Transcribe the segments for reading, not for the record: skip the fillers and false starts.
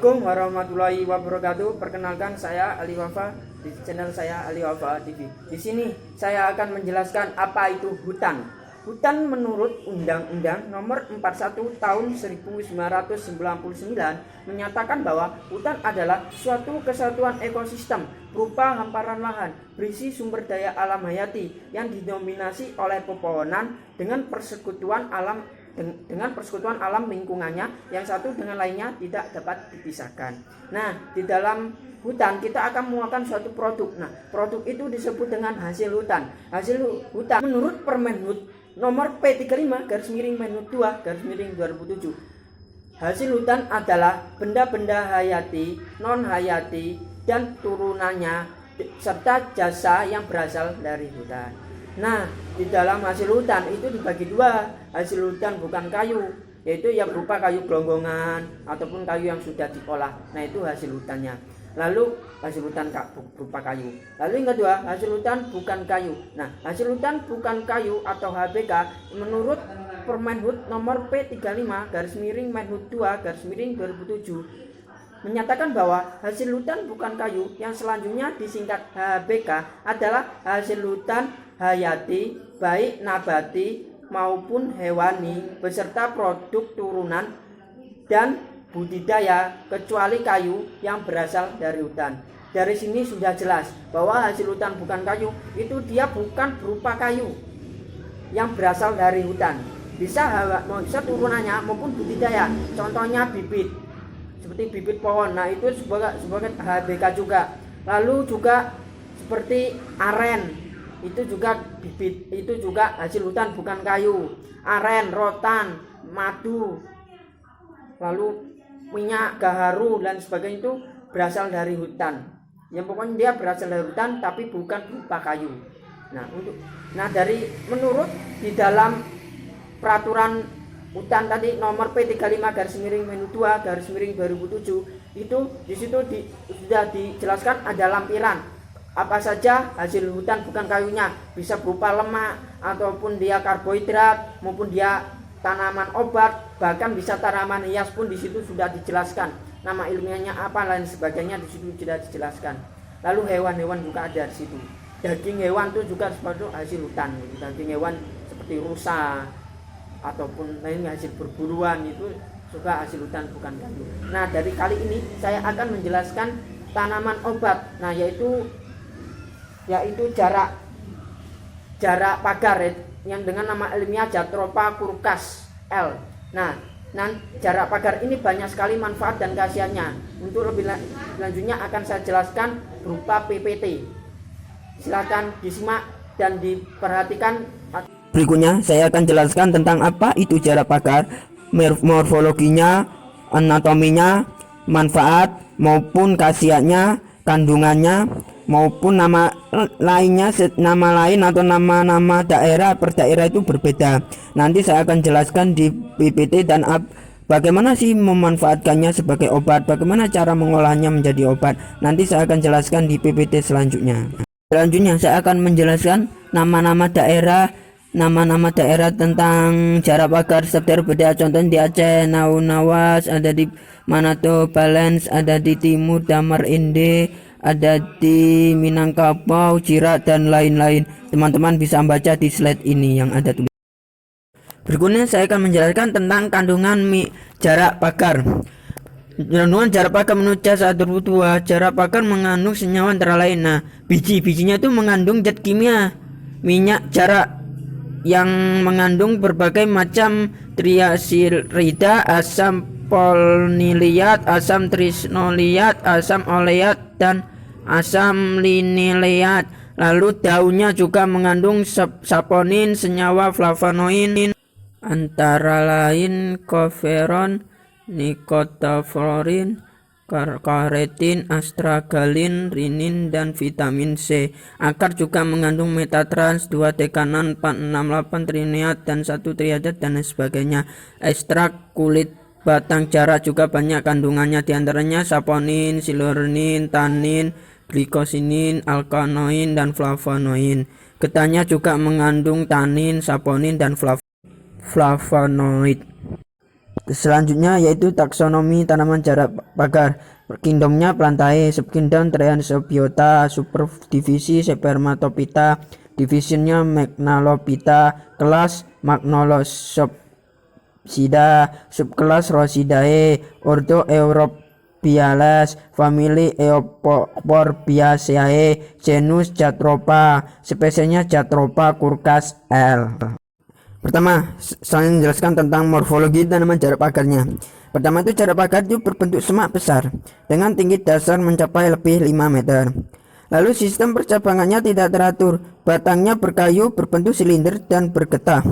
Assalamualaikum warahmatullahi wabarakatuh. Perkenalkan, saya Ali Wafa di channel saya Ali Wafa TV. Di sini saya akan menjelaskan apa itu hutan. Hutan menurut Undang-Undang Nomor 41 Tahun 1999 menyatakan bahwa hutan adalah suatu kesatuan ekosistem berupa hamparan lahan berisi sumber daya alam hayati yang didominasi oleh pepohonan dengan persekutuan alam lingkungannya yang satu dengan lainnya tidak dapat dipisahkan. Nah, di dalam hutan kita akan mengeluarkan suatu produk. Nah, produk itu disebut dengan hasil hutan. Hasil hutan menurut Permenhub nomor P35/Menhub 2/2007. Hasil hutan adalah benda-benda hayati, non hayati dan turunannya serta jasa yang berasal dari hutan. Nah, di dalam hasil hutan itu dibagi dua. Hasil hutan bukan kayu, yaitu yang berupa kayu gelonggongan ataupun kayu yang sudah diolah. Nah, itu hasil hutannya. Lalu hasil hutan berupa kayu. Lalu yang kedua, hasil hutan bukan kayu. Nah, hasil hutan bukan kayu atau HBK menurut Permenhub nomor P35/Menhub 2/2007 menyatakan bahwa hasil hutan bukan kayu yang selanjutnya disingkat HBK adalah hasil hutan hayati baik nabati maupun hewani beserta produk turunan dan budidaya kecuali kayu yang berasal dari hutan. Dari sini sudah jelas bahwa hasil hutan bukan kayu itu dia bukan berupa kayu yang berasal dari hutan. Bisa turunannya maupun budidaya. Contohnya bibit. Seperti bibit pohon. Nah, itu sebagai HBK juga. Lalu juga seperti aren. Itu juga bibit, itu juga hasil hutan bukan kayu. Aren, rotan, madu, lalu minyak, gaharu dan sebagainya itu berasal dari hutan. Yang pokoknya dia berasal dari hutan tapi bukan berupa kayu. Menurut di dalam peraturan hutan tadi nomor P35/Menhub 2/2007 itu di situ sudah dijelaskan ada lampiran apa saja hasil hutan bukan kayunya, bisa berupa lemak ataupun dia karbohidrat maupun dia tanaman obat, bahkan bisa tanaman hias pun di situ sudah dijelaskan. Nama ilmiahnya apa lain sebagainya di situ sudah dijelaskan. Lalu hewan-hewan juga ada di situ. Daging hewan itu juga seperti hasil hutan. Daging hewan seperti rusa ataupun lain hasil perburuan itu juga hasil hutan bukan kayu. Nah, dari kali ini saya akan menjelaskan tanaman obat. Nah, yaitu jarak pagar yang dengan nama ilmiah Jatropha curcas L. Nah, jarak pagar ini banyak sekali manfaat dan khasiatnya. Untuk lebih lanjutnya akan saya jelaskan berupa PPT. Silakan disimak dan diperhatikan. Berikutnya saya akan jelaskan tentang apa itu jarak pagar, morfologinya, anatominya, manfaat maupun khasiatnya, kandungannya maupun nama lainnya, nama lain atau nama daerah per daerah itu berbeda. Nanti saya akan jelaskan di PPT dan bagaimana sih memanfaatkannya sebagai obat, bagaimana cara mengolahnya menjadi obat. Nanti saya akan jelaskan di PPT selanjutnya. Selanjutnya saya akan menjelaskan nama-nama daerah tentang jarak pagar setiap berbeda. Contohnya di Aceh, Nawas, ada di Manado, Balens, ada di Timur, Damar Inde, ada di Minangkabau, Jirak dan lain-lain. Teman-teman bisa membaca di slide ini yang ada tulis. Berikutnya saya akan menjelaskan tentang kandungan jarak pagar. Kandungan jarak pagar menurut C122, jarak pagar mengandung senyawa antara lain. Nah, bijinya itu mengandung zat kimia, minyak jarak yang mengandung berbagai macam triacilida, asam polniliat, asam trisnoliat, asam oleat dan asam linileat. Lalu daunnya juga mengandung saponin, senyawa flavonoid antara lain koferon, nikotaflorin, karetin, astragalin, rinin dan vitamin C. Akar juga mengandung metatrans, 2-dekanan, 468 trineat dan 1 triadat dan sebagainya. Ekstrak kulit batang jarak juga banyak kandungannya, diantaranya saponin, silurin, tanin, glikosinin, alkanoin dan flavonoid. Getahnya juga mengandung tanin, saponin dan flavonoid. Selanjutnya yaitu taksonomi tanaman jarak pagar. Kingdomnya Plantae, subkingdom Triansobiota, subdivisi Spermatophyta, divisinya Magnalophyta, kelas Magnolopsida, subkelas Rhosidae, ordo Europiales, famili Euphorbia,ceae, genus Jatropha, spesiesnya Jatropha curcas L. Pertama, saya menjelaskan tentang morfologi tanaman jarak pagarnya. Pertama itu jarak pagar itu berbentuk semak besar dengan tinggi dasar mencapai lebih 5 meter. Lalu sistem percabangannya tidak teratur, batangnya berkayu, berbentuk silinder dan bergetah.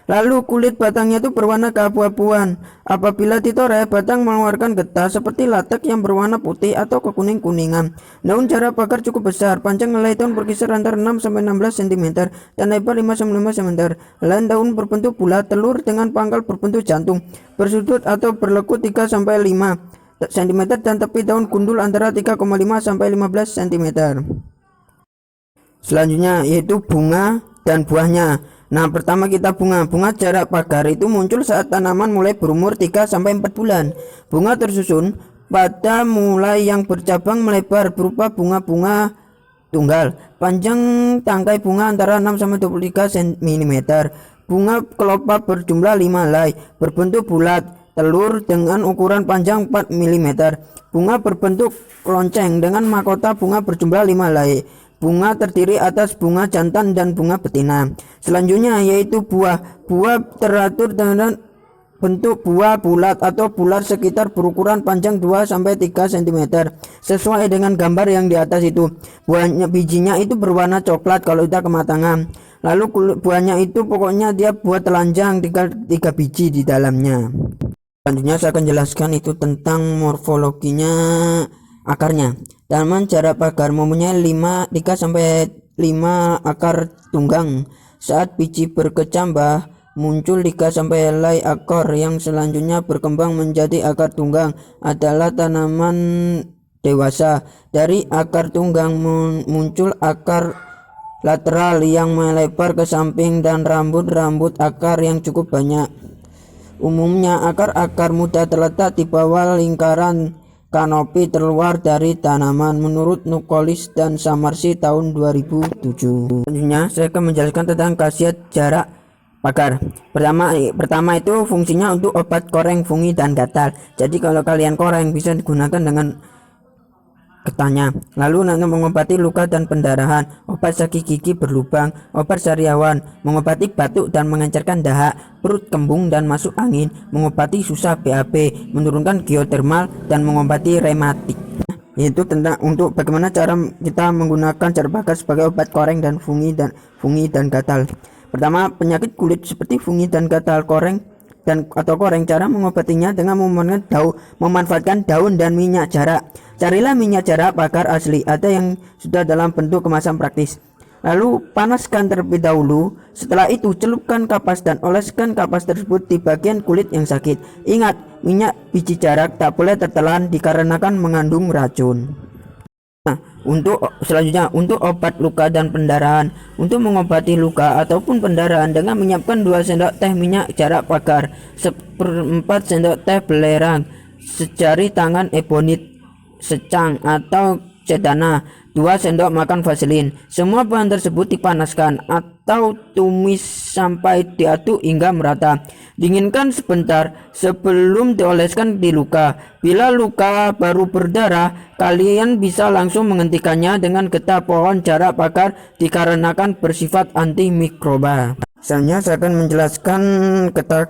Lalu kulit batangnya itu berwarna keabu-abuan. Apabila ditore, batang mengeluarkan getah seperti latek yang berwarna putih atau kekuning-kuningan. Daun jarak pagar cukup besar, panjang helai daun berkisar antara 6-16 cm dan lebar 5-5 cm. Helai daun berbentuk bulat, telur dengan pangkal berbentuk jantung, bersudut atau berlekut 3-5 cm dan tepi daun gundul antara 3,5-15 cm. Selanjutnya yaitu bunga dan buahnya. Nah, pertama kita bunga. Bunga jarak pagar itu muncul saat tanaman mulai berumur 3-4 bulan. Bunga tersusun pada mulai yang bercabang melebar berupa bunga-bunga tunggal. Panjang tangkai bunga antara 6-23 cm. Bunga kelopak berjumlah 5 helai, berbentuk bulat, telur dengan ukuran panjang 4 mm. Bunga berbentuk lonceng dengan mahkota bunga berjumlah 5 helai. Bunga terdiri atas bunga jantan dan bunga betina. Selanjutnya yaitu buah. Buah teratur dengan bentuk buah bulat atau bulat sekitar berukuran panjang 2-3 cm sesuai dengan gambar yang di atas itu. Buahnya bijinya itu berwarna coklat kalau sudah kematangan. Lalu buahnya itu pokoknya dia buah telanjang, 3 biji di dalamnya. Selanjutnya saya akan jelaskan itu tentang morfologinya akarnya. Tanaman jarak pagar mempunyai 3-5 akar tunggang. Saat biji berkecambah, muncul 3 helai akar yang selanjutnya berkembang menjadi akar tunggang adalah tanaman dewasa. Dari akar tunggang muncul akar lateral yang melebar ke samping dan rambut-rambut akar yang cukup banyak. Umumnya akar-akar muda terletak di bawah lingkaran kanopi terluar dari tanaman menurut Nukolis dan Samarsi tahun 2007. Selanjutnya saya akan menjelaskan tentang khasiat jarak pagar. Pertama itu fungsinya untuk obat koreng, fungi dan gatal. Jadi kalau kalian koreng bisa digunakan dengan getahnya. Lalu nanti mengobati luka dan pendarahan, obat sakit gigi berlubang, obat sariawan, mengobati batuk dan mengencerkan dahak, perut kembung dan masuk angin, mengobati susah BAB, menurunkan geotermal dan mengobati rematik. Yaitu tentang untuk bagaimana cara kita menggunakan jarak pagar sebagai obat koreng dan fungi dan gatal. Pertama, penyakit kulit seperti fungi dan gatal koreng cara mengobatinya dengan memanfaatkan daun dan minyak jarak. Carilah minyak jarak pagar asli, ada yang sudah dalam bentuk kemasan praktis. Lalu panaskan terlebih dahulu. Setelah itu celupkan kapas dan oleskan kapas tersebut di bagian kulit yang sakit. Ingat, minyak biji jarak tak boleh tertelan dikarenakan mengandung racun. Selanjutnya untuk obat luka dan pendarahan. Untuk mengobati luka ataupun pendarahan dengan menyiapkan 2 sendok teh minyak jarak pagar, 1/4 sendok teh belerang, sejari tangan ebonit secang atau cedana, 2 sendok makan vaselin. Semua bahan tersebut dipanaskan atau tumis sampai diaduk hingga merata. Dinginkan sebentar sebelum dioleskan di luka. Bila luka baru berdarah, kalian bisa langsung menghentikannya dengan getah pohon jarak pagar dikarenakan bersifat antimikroba. Selanjutnya saya akan menjelaskan getah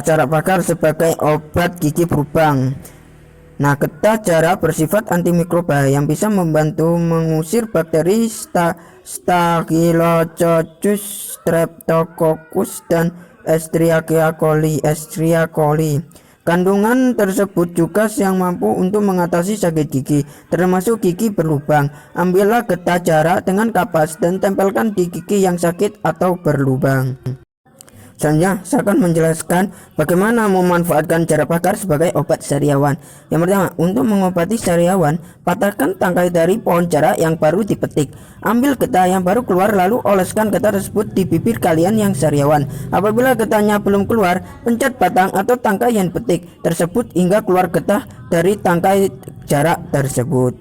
jarak pagar sebagai obat gigi berlubang. Nah, getah jarak bersifat antimikroba yang bisa membantu mengusir bakteri Staphylococcus, Streptococcus dan Escherichia coli. Kandungan tersebut juga yang mampu untuk mengatasi sakit gigi, termasuk gigi berlubang. Ambillah getah jarak dengan kapas dan tempelkan di gigi yang sakit atau berlubang. Selanjutnya, saya akan menjelaskan bagaimana memanfaatkan cara bakar sebagai obat sariawan. Yang pertama, untuk mengobati sariawan, patahkan tangkai dari pohon jarak yang baru dipetik. Ambil getah yang baru keluar, lalu oleskan getah tersebut di bibir kalian yang sariawan. Apabila getahnya belum keluar, pencet batang atau tangkai yang dipetik tersebut hingga keluar getah dari tangkai jarak tersebut.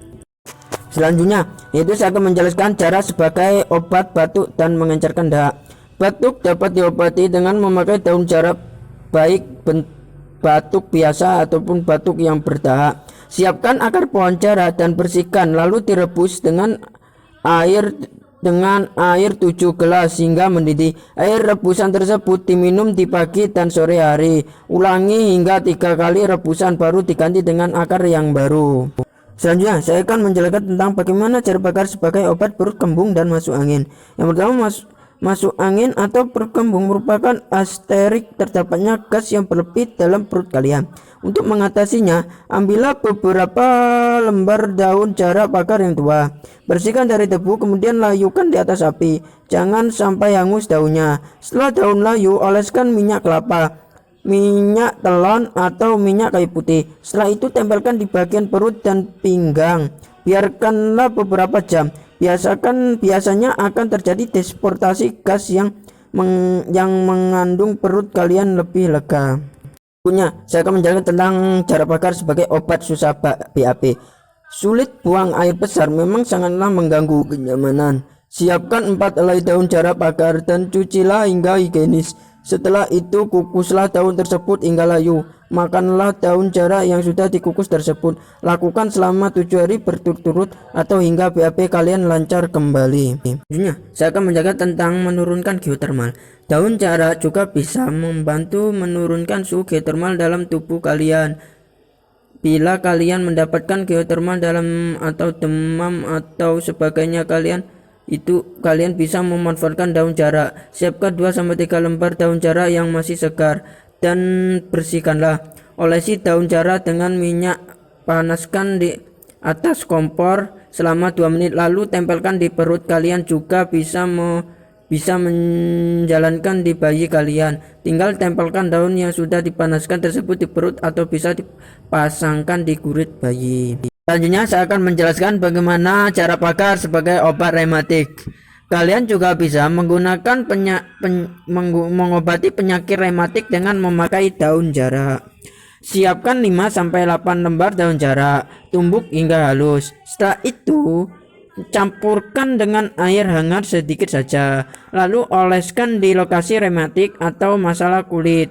Selanjutnya, yaitu saya akan menjelaskan cara sebagai obat batuk dan mengencerkan dahak. Batuk dapat diobati dengan memakai daun jarak, baik batuk biasa ataupun batuk yang berdahak. Siapkan akar pohon jarak dan bersihkan, lalu direbus dengan air 7 gelas hingga mendidih. Air rebusan tersebut diminum di pagi dan sore hari. Ulangi hingga 3 kali rebusan, baru diganti dengan akar yang baru. Selanjutnya, saya akan menjelaskan tentang bagaimana cara bakar sebagai obat perut kembung dan masuk angin. Yang pertama, masuk angin atau perut kembung merupakan asterik terdapatnya gas yang berlebih dalam perut kalian. Untuk mengatasinya, ambillah beberapa lembar daun jarak bakar yang tua. Bersihkan dari debu, kemudian layukan di atas api. Jangan sampai hangus daunnya. Setelah daun layu, oleskan minyak kelapa, minyak telon atau minyak kayu putih. Setelah itu tempelkan di bagian perut dan pinggang. Biarkanlah beberapa jam. Biasanya akan terjadi desportasi gas yang mengandung perut kalian lebih lega. Berikutnya, saya akan menjelaskan tentang cara bakar sebagai obat susah BAB. Sulit buang air besar memang sangatlah mengganggu kenyamanan. Siapkan 4 helai daun jarak bakar dan cucilah hingga higienis. Setelah itu kukuslah daun tersebut hingga layu. Makanlah daun jarak yang sudah dikukus tersebut. Lakukan selama 7 hari berturut-turut atau hingga BAB kalian lancar kembali. Selanjutnya, saya akan menjaga tentang menurunkan geotermal. Daun jarak juga bisa membantu menurunkan suhu geotermal dalam tubuh kalian. Bila kalian mendapatkan geotermal dalam atau demam atau sebagainya, kalian bisa memanfaatkan daun jarak. Siapkan 2-3 lembar daun jarak yang masih segar dan bersihkanlah. Olesi daun jarak dengan minyak, panaskan di atas kompor selama 2 menit, lalu tempelkan di perut kalian. Juga bisa menjalankan di bayi kalian. Tinggal tempelkan daun yang sudah dipanaskan tersebut di perut atau bisa dipasangkan di kulit bayi. Selanjutnya, saya akan menjelaskan bagaimana cara bakar sebagai obat rematik. Kalian juga bisa menggunakan mengobati penyakit rematik dengan memakai daun jarak. Siapkan 5-8 lembar daun jarak, tumbuk hingga halus. Setelah itu, campurkan dengan air hangat sedikit saja, lalu oleskan di lokasi rematik atau masalah kulit.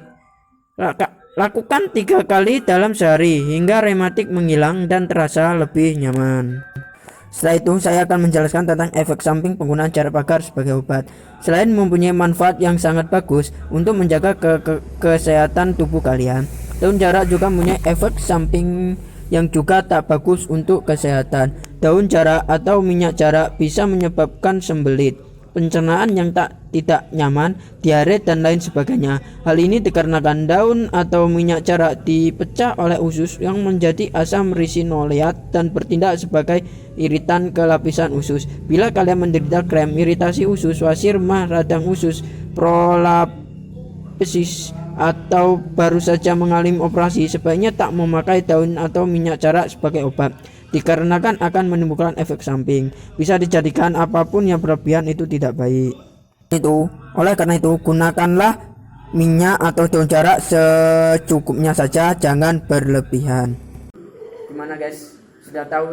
Lakukan 3 kali dalam sehari hingga rematik menghilang dan terasa lebih nyaman. Setelah itu, saya akan menjelaskan tentang efek samping penggunaan cara bakar sebagai obat. Selain mempunyai manfaat yang sangat bagus untuk menjaga kesehatan tubuh kalian, daun jarak juga mempunyai efek samping yang juga tak bagus untuk kesehatan. Daun jarak atau minyak jarak bisa menyebabkan sembelit, pencernaan yang tidak nyaman, diare dan lain sebagainya. Hal ini dikarenakan daun atau minyak jarak dipecah oleh usus yang menjadi asam risinoleat dan bertindak sebagai iritan ke lapisan usus. Bila kalian menderita kram, iritasi usus, wasir, mah, radang usus, prolapsis, atau baru saja mengalami operasi, sebaiknya tak memakai daun atau minyak jarak sebagai obat, dikarenakan akan menimbulkan efek samping. Bisa dijadikan apapun yang berlebihan itu tidak baik. Oleh karena itu, gunakanlah minyak atau daun jarak secukupnya saja, jangan berlebihan. Gimana guys? Sudah tahu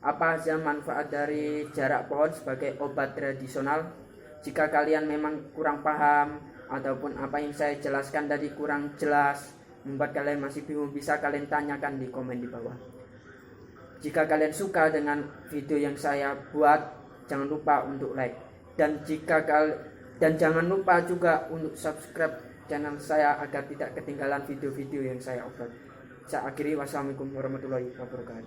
apa saja manfaat dari jarak pohon sebagai obat tradisional? Jika kalian memang kurang paham ataupun apa yang saya jelaskan tadi kurang jelas, membuat kalian masih bingung, bisa kalian tanyakan di komen di bawah. Jika kalian suka dengan video yang saya buat, jangan lupa untuk like, dan jangan lupa juga untuk subscribe channel saya agar tidak ketinggalan video-video yang saya upload. Saya akhiri, wassalamualaikum warahmatullahi wabarakatuh.